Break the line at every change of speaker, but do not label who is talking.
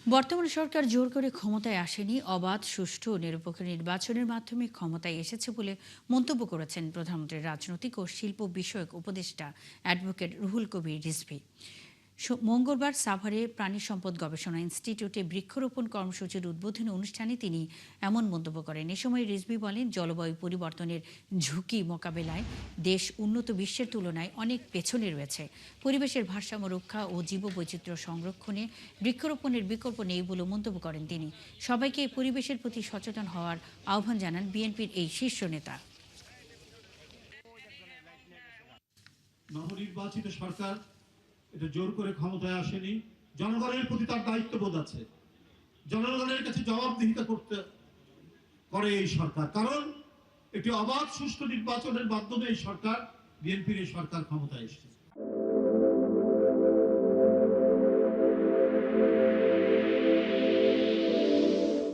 বর্তমান সরকার জোর করে ক্ষমতায় আসেনি, অবাধ, সুষ্ঠু ও নিরপেক্ষ নির্বাচনের মাধ্যমে ক্ষমতায় এসেছে বলে মন্তব্য করেছেন প্রধানমন্ত্রীর রাজনৈতিক ও শিল্প বিষয়ক উপদেষ্টা অ্যাডভোকেট রুহুল কবির রিজভী। মঙ্গলবার সাভারে প্রাণী সম্পদ গবেষণা ইনস্টিটিউটে বৃক্ষরোপণ কর্মসূচির উদ্বোধনী অনুষ্ঠানে তিনি এমন মন্তব্য করেন। এ সময় রিজভী বলেন, জলবায়ু পরিবর্তনের ঝুঁকি মোকাবেলায় দেশ উন্নত বিশ্বের তুলনায় অনেক পেছনে রয়েছে। পরিবেশের ভারসাম্য রক্ষা ও জীববৈচিত্র্য সংরক্ষণে বৃক্ষরোপণের বিকল্প নেই বলে মন্তব্য করেন তিনি। সবাইকে পরিবেশের প্রতি সচেতন হওয়ার আহ্বান জানান বিএনপির এই শীর্ষ নেতা।
নবনির্বাচিত সরকার এটা জোর করে ক্ষমতায় আসেনি, জনগণের প্রতি তার দায়িত্ববোধ আছে। জনগণের কাছে জবাবদিহিতা করে এই সরকার, কারণ একটি অবাধ সুষ্ঠু নির্বাচনের মাধ্যমে এই সরকার, বিএনপির এই সরকার ক্ষমতায় এসেছে।